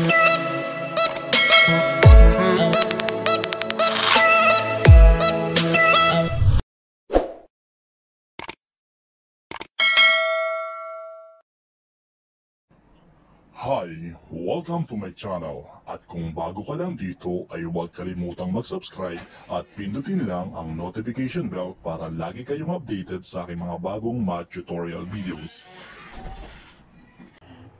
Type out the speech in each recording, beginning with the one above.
Hi! Welcome to my channel at kung bago ka lang dito ay huwag kalimutang mag-subscribe at pindutin lang ang notification bell para lagi kayong updated sa aking mga bagong math tutorial videos.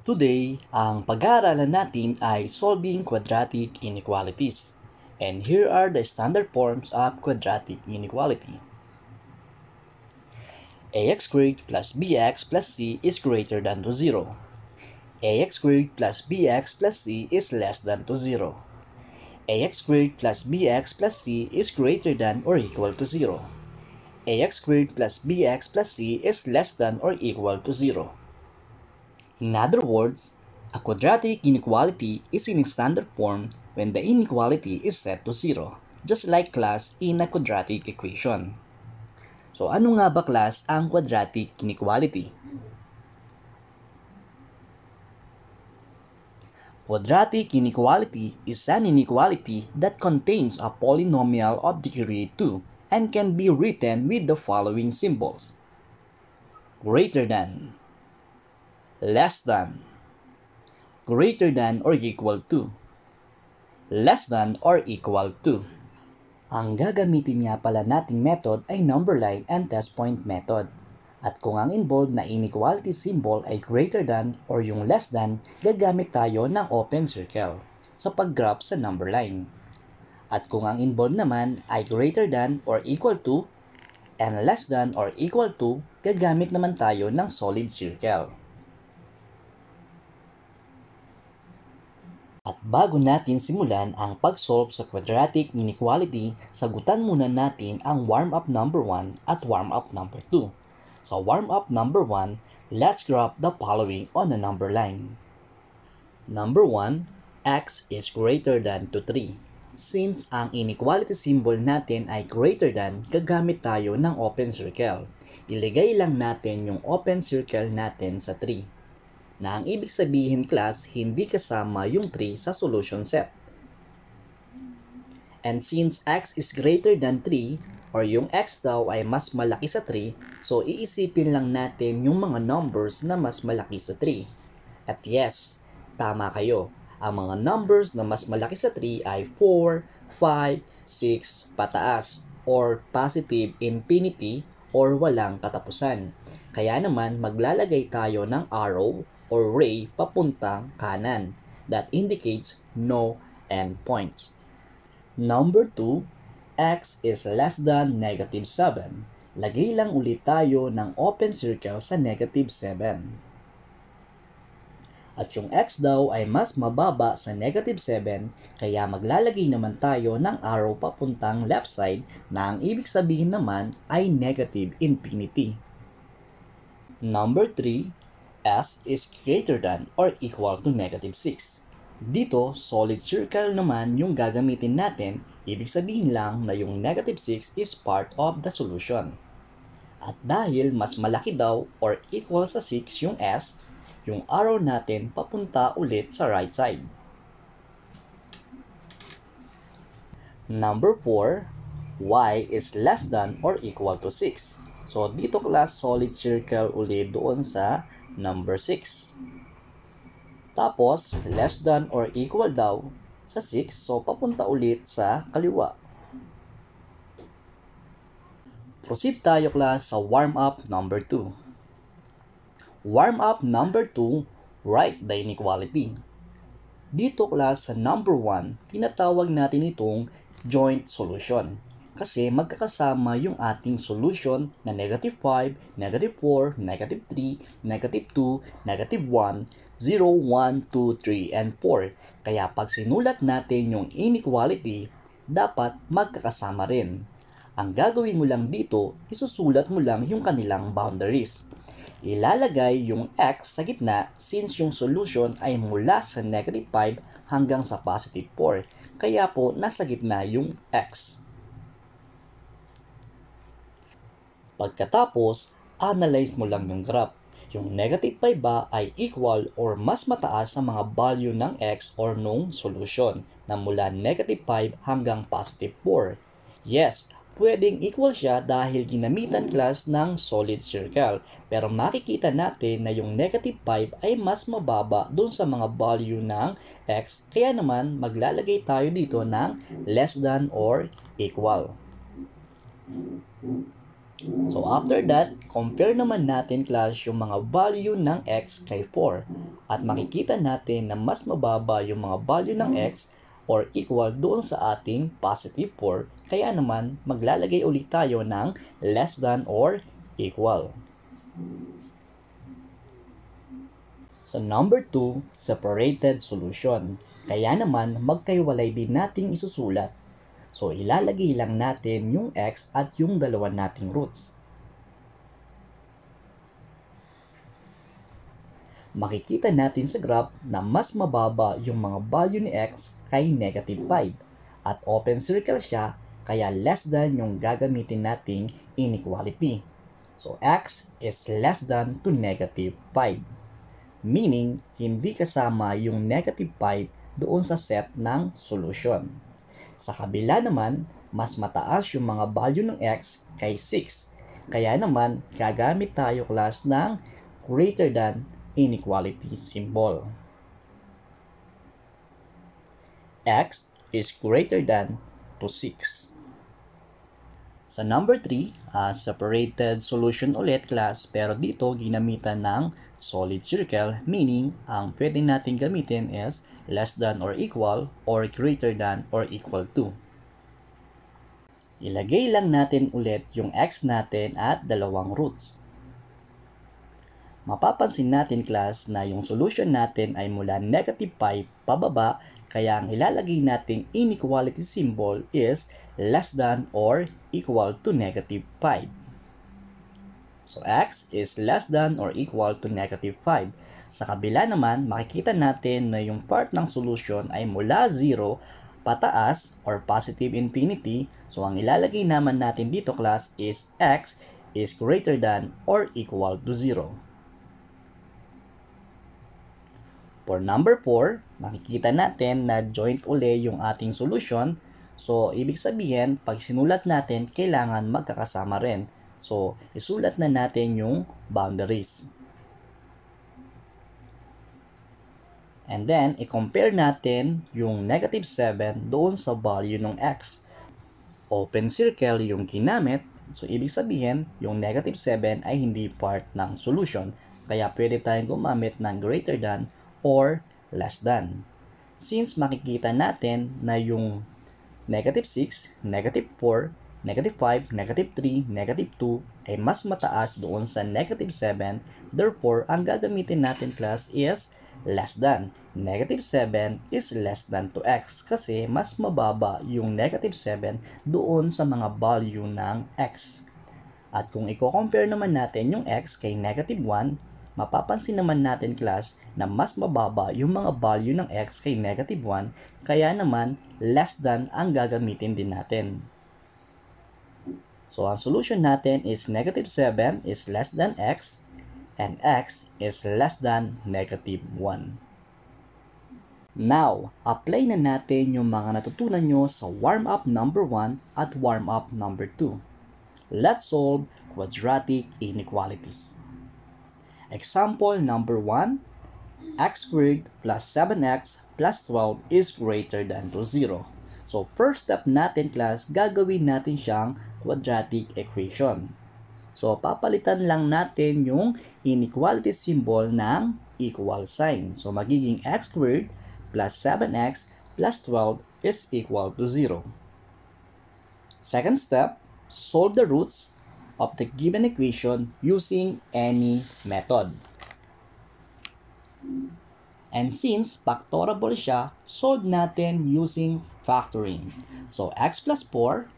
Today, ang pag-aaralan natin ay solving quadratic inequalities. And here are the standard forms of quadratic inequality. Ax squared plus bx plus c is greater than to 0. Ax squared plus bx plus c is less than to 0. Ax squared plus bx plus c is greater than or equal to 0. Ax squared plus bx plus c is less than or equal to 0. In other words, a quadratic inequality is in standard form when the inequality is set to 0, just like class in a quadratic equation. So ano nga ba class ang quadratic inequality? Quadratic inequality is an inequality that contains a polynomial of degree 2 and can be written with the following symbols: greater than, less than, greater than or equal to, less than or equal to. Ang gagamitin nga pala nating method ay number line and test point method. At kung ang involved na inequality symbol ay greater than or yung less than, gagamit tayo ng open circle sa pag-graph sa number line. At kung ang involved naman ay greater than or equal to and less than or equal to, gagamit naman tayo ng solid circle. At bago natin simulan ang pag-solve sa quadratic inequality, sagutan muna natin ang warm-up number 1 at warm-up number 2. Sa warm-up number 1, let's graph the following on a number line. Number 1, x is greater than to 3. Since ang inequality symbol natin ay greater than, gagamit tayo ng open circle. Iligay lang natin yung open circle natin sa 3. Na ang ibig sabihin class, hindi kasama yung 3 sa solution set. And since x is greater than 3, or yung x daw ay mas malaki sa 3, so iisipin lang natin yung mga numbers na mas malaki sa 3. At yes, tama kayo. Ang mga numbers na mas malaki sa 3 ay 4, 5, 6, pataas, or positive infinity, or walang katapusan. Kaya naman maglalagay tayo ng arrow or ray papuntang kanan that indicates no endpoints. Number 2, x is less than negative 7. Lagay lang ulit tayo ng open circle sa negative 7. At yung x daw ay mas mababa sa negative 7, kaya maglalagay naman tayo ng arrow papuntang left side na ang ibig sabihin naman ay negative infinity. Number 3, s is greater than or equal to negative 6. Dito, solid circle naman yung gagamitin natin, ibig sabihin lang na yung negative 6 is part of the solution. At dahil mas malaki daw or equal sa 6 yung s, yung arrow natin papunta ulit sa right side. Number 4, y is less than or equal to 6. So dito class, solid circle ulit doon sa number 6. Tapos, less than or equal daw sa 6, so papunta ulit sa kaliwa. Proceed tayo class sa warm-up number 2. Warm-up number 2, write the inequality. Dito class sa number 1, tinatawag natin itong joint solution. Kasi magkakasama yung ating solution na negative 5, negative 4, negative 3, negative 2, negative 1, 0, 1, 2, 3, and 4. Kaya pag sinulat natin yung inequality, dapat magkakasama rin. Ang gagawin mo lang dito, isusulat mo lang yung kanilang boundaries. Ilalagay yung x sa gitna since yung solution ay mula sa negative 5 hanggang sa positive 4. Kaya po, nasa gitna yung x. Pagkatapos, analyze mo lang yung graph. Yung negative 5 ba ay equal or mas mataas sa mga value ng x or nung solution na mula negative 5 hanggang positive 4? Yes, pwedeng equal siya dahil ginamitan class ng solid circle. Pero makikita natin na yung negative 5 ay mas mababa dun sa mga value ng x. Kaya naman maglalagay tayo dito ng less than or equal. So after that, compare naman natin class yung mga value ng x kay 4. At makikita natin na mas mababa yung mga value ng x or equal doon sa ating positive 4. Kaya naman maglalagay ulit tayo ng less than or equal. So number 2, separated solution. Kaya naman magkaiwalay din nating isusulat. So, ilalagay lang natin yung x at yung dalawa nating roots. Makikita natin sa graph na mas mababa yung mga value ni x kay negative 5. At open circle siya, kaya less than yung gagamitin nating inequality. So, x is less than to negative 5. Meaning, hindi kasama yung negative 5 doon sa set ng solution. Sa kabila naman, mas mataas yung mga value ng x kay 6. Kaya naman, gagamit tayo class ng greater than inequality symbol. X is greater than to 6. Sa number 3, separated solution ulit class, pero dito ginamitan ng solid circle, meaning ang pwede natin gamitin is less than or equal or greater than or equal to. Ilagay lang natin ulit yung x natin at dalawang roots. Mapapansin natin class na yung solution natin ay mula negative 5 pababa, kaya ang ilalagay nating inequality symbol is less than or equal to negative 5. So x is less than or equal to negative 5. Sa kabila naman, makikita natin na yung part ng solution ay mula 0 pataas or positive infinity. So ang ilalagay naman natin dito class is x is greater than or equal to 0. For number 4, makikita natin na joint uli yung ating solution. So ibig sabihin, pag sinulat natin, kailangan magkakasama rin. So isulat na natin yung boundaries. And then, i-compare natin yung negative 7 doon sa value ng x. Open circle yung ginamit. So, ibig sabihin, yung negative 7 ay hindi part ng solution. Kaya pwede tayong gumamit ng greater than or less than. Since makikita natin na yung negative 6, negative 4, negative 5, negative 3, negative 2 ay mas mataas doon sa negative 7. Therefore, ang gagamitin natin class is less than. Negative 7 is less than to x kasi mas mababa yung negative 7 doon sa mga value ng x. At kung i-compare naman natin yung x kay negative 1, mapapansin naman natin class na mas mababa yung mga value ng x kay negative 1, kaya naman less than ang gagamitin din natin. So ang solution natin is negative 7 is less than x and x is less than negative 1. Now, apply na natin yung mga natutunan nyo sa warm-up number 1 at warm-up number 2. Let's solve quadratic inequalities. Example number 1, x squared plus 7x plus 12 is greater than to 0. So, first step natin class, gagawin natin siyang quadratic equation. So, papalitan lang natin yung inequality symbol ng equal sign. So, magiging x squared plus 7x plus 12 is equal to 0. Second step, solve the roots of the given equation using any method. And since factorable siya, solve natin using factoring. So, x plus 4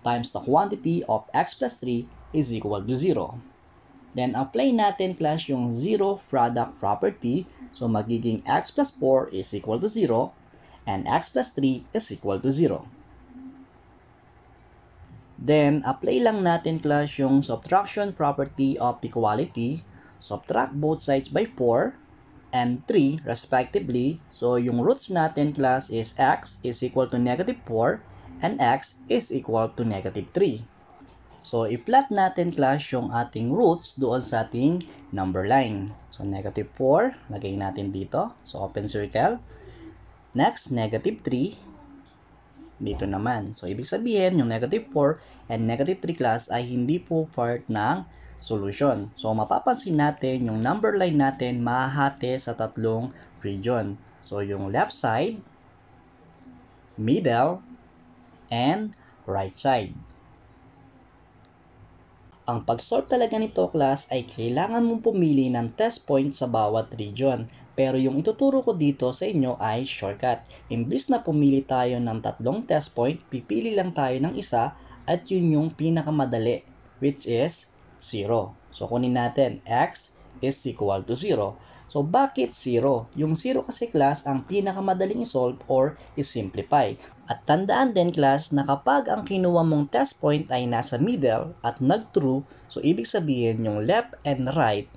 times the quantity of x plus 3 is equal to 0. Then, apply natin class yung zero product property. So, magiging x plus 4 is equal to 0 and x plus 3 is equal to 0. Then, apply lang natin class yung subtraction property of equality. subtract both sides by 4 and 3 respectively. So yung roots natin class is x is equal to negative 4 and x is equal to negative 3. So i-plot natin class yung ating roots doon sa ating number line. So negative 4, lagay natin dito. So open circle. Next, negative 3. Dito naman. So ibig sabihin yung negative 4 and negative 3 class ay hindi po part ng solution. So mapapansin natin yung number line natin mahahati sa tatlong region. So yung left side, middle, and right side. Ang pag-solve talaga nito class ay kailangan mong pumili ng test point sa bawat region. Pero yung ituturo ko dito sa inyo ay shortcut. Imbis na pumili tayo ng tatlong test point, pipili lang tayo ng isa at yun yung pinakamadali, which is 0. So kunin natin, x is equal to 0. So bakit 0? Yung 0 kasi class ang pinakamadaling isolve or isimplify. At tandaan din class na kapag ang kinuha mong test point ay nasa middle at nag-true, so ibig sabihin yung left and right,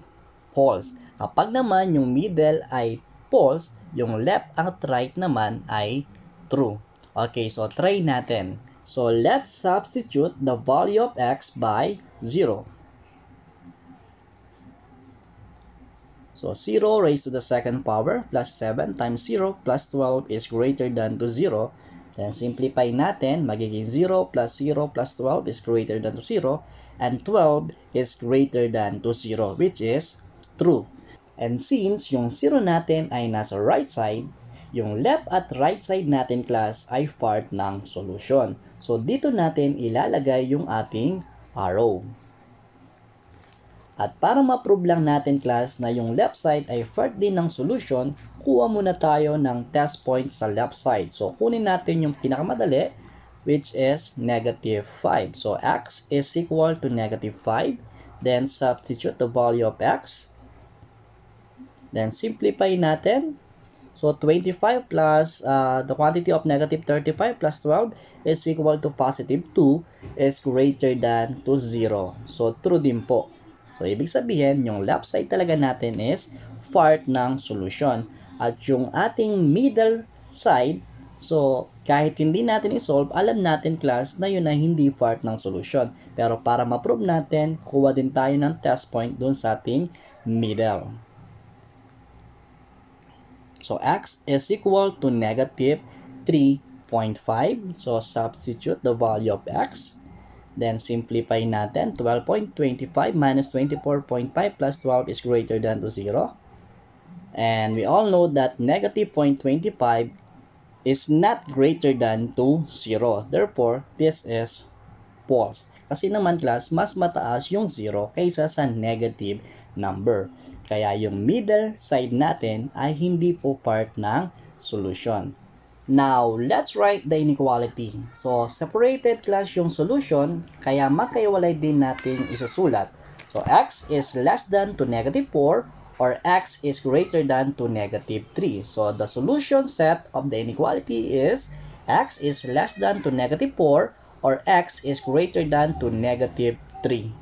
false. Kapag naman yung middle ay false, yung left at right naman ay true. Okay, so try natin. So let's substitute the value of x by 0. So 0 raised to the second power plus 7 times 0 plus 12 is greater than to 0. Then simplify natin, magiging 0 plus 0 plus 12 is greater than to 0. And 12 is greater than to 0, which is true. And since yung 0 natin ay nasa right side, yung left at right side natin class ay part ng solution. So dito natin ilalagay yung ating arrow. At para ma-prove lang natin class na yung left side ay part din ng solution, kuha muna tayo ng test point sa left side. So kunin natin yung pinakamadali, which is negative 5. So x is equal to negative 5. Then substitute the value of x. Then simplify natin. So 25 plus the quantity of negative 35 plus 12 is equal to positive 2 is greater than to 0. So true din po. So ibig sabihin yung left side talaga natin is part ng solution. At yung ating middle side, so kahit hindi natin isolve, alam natin class na yun ay hindi part ng solution. Pero para ma-prove natin, kuha din tayo ng test point dun sa ating middle. So x is equal to negative 3.5. So substitute the value of x. Then simplify natin. 12.25 minus 24.5 plus 12 is greater than to 0. And we all know that negative 0.25 is not greater than to 0. Therefore, this is false. Kasi naman class, mas mataas yung 0 kaysa sa negative number. Kaya yung middle side natin ay hindi po part ng solution. Now, let's write the inequality. So, separated class yung solution, kaya magkaiwalay din natin isusulat. So, x is less than to negative 4 or x is greater than to negative 3. So, the solution set of the inequality is x is less than to negative 4 or x is greater than to negative 3.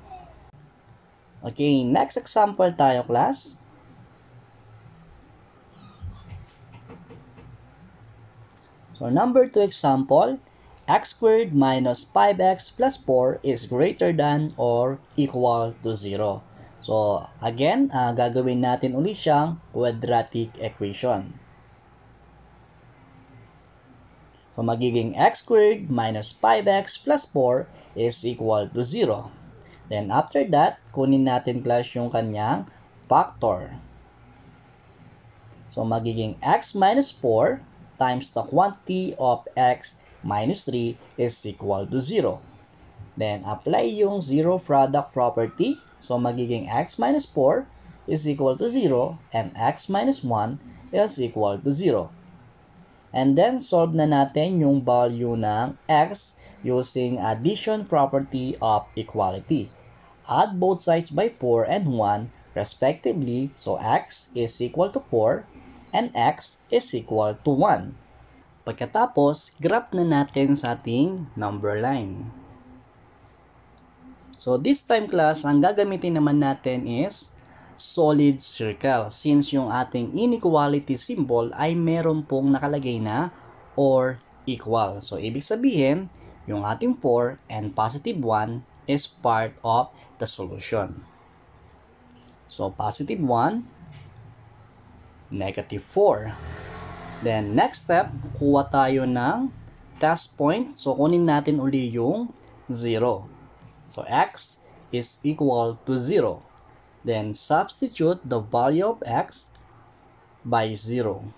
Okay, next example tayo class. So number 2 example, x squared minus 5x plus 4 is greater than or equal to 0. So again, gagawin natin ulit siyang quadratic equation. So magiging x squared minus 5x plus 4 is equal to 0. Then after that, kunin natin class yung kanyang factor. So magiging x minus 4 times the quantity of x minus 3 is equal to 0. Then apply yung zero product property. So magiging x minus 4 is equal to 0 and x minus 1 is equal to 0. And then solve na natin yung value ng x using addition property of equality. Add both sides by 4 and 1 respectively. So x is equal to 4 and x is equal to 1. Pagkatapos, graph na natin sa ating number line. So this time class, ang gagamitin naman natin is solid circle since yung ating inequality symbol ay meron pong nakalagay na or equal. So, ibig sabihin, yung ating 4 and positive 1 is part of the solution. So, positive 1, negative 4. Then, next step, kuha tayo ng test point. So, kunin natin uli yung 0. So, x is equal to 0. Then, substitute the value of x by 0.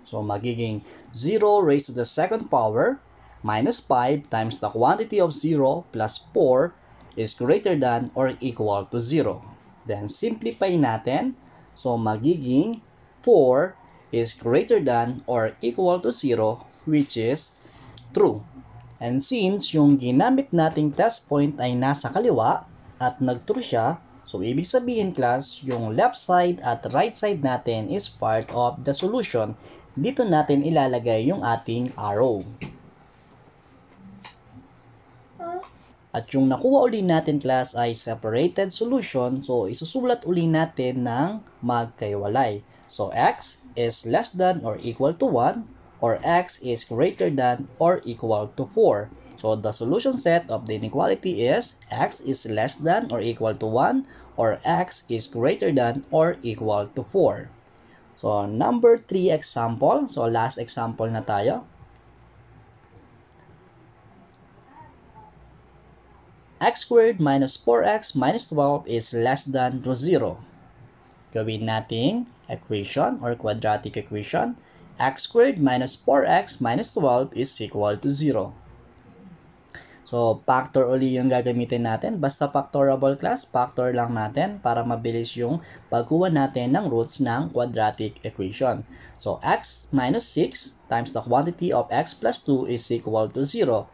So, magiging 0 raised to the second power minus 5 times the quantity of 0 plus 4 is greater than or equal to 0. Then, simplify natin. So, magiging 4 is greater than or equal to 0, which is true. And since yung ginamit nating test point ay nasa kaliwa at nag-true siya, so ibig sabihin class, yung left side at right side natin is part of the solution. Dito natin ilalagay yung ating arrow. At yung nakuha uli natin class ay separated solution. So isusulat uli natin ng magkaiwalay. So x is less than or equal to 1 or x is greater than or equal to 4. So the solution set of the inequality is x is less than or equal to 1 or x is greater than or equal to 4. So number 3 example. So last example na tayo. X squared minus 4x minus 12 is less than to 0. Gawin nating equation or quadratic equation. X squared minus 4x minus 12 is equal to 0. So, factor uli yung gagamitin natin. Basta factorable class, factor lang natin para mabilis yung pagkuha natin ng roots ng quadratic equation. So, x minus 6 times the quantity of x plus 2 is equal to 0.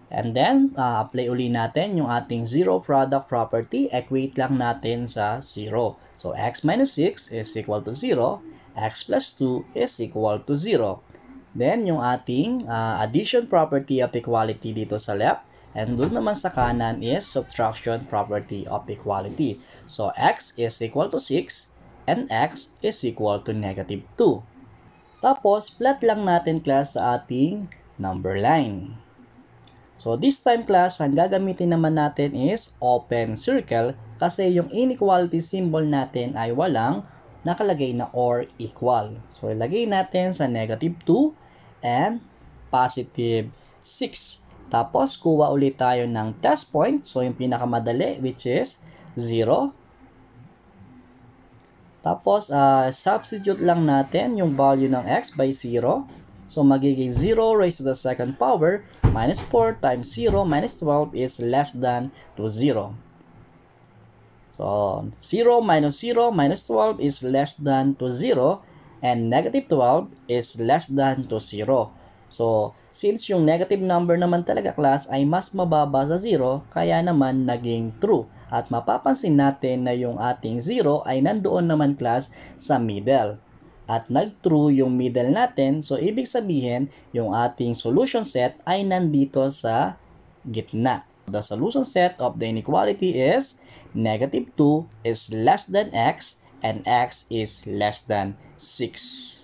And then, apply uli natin yung ating zero product property. Equate lang natin sa 0. So, x minus 6 is equal to 0. X plus 2 is equal to 0. Then, yung ating addition property of equality dito sa left. And doon naman sa kanan is subtraction property of equality. So, x is equal to 6 and x is equal to negative 2. Tapos, plot lang natin class sa ating number line. So, this time class, ang gagamitin naman natin is open circle kasi yung inequality symbol natin ay walang nakalagay na or equal. So, ilagay natin sa negative 2 and positive 6. Tapos, kuha ulit tayo ng test point. So, yung pinakamadali which is 0. Tapos, substitute lang natin yung value ng x by 0. So, magiging 0 raised to the second power minus 4 times 0 minus 12 is less than to 0. So, 0 minus 0 minus 12 is less than to 0 and negative 12 is less than to 0. So, since yung negative number naman talaga class ay mas mababa sa 0, kaya naman naging true. At mapapansin natin na yung ating 0 ay nandoon naman class sa middle. At nag-true yung middle natin, so ibig sabihin, yung ating solution set ay nandito sa gitna. The solution set of the inequality is negative 2 is less than x and x is less than 6.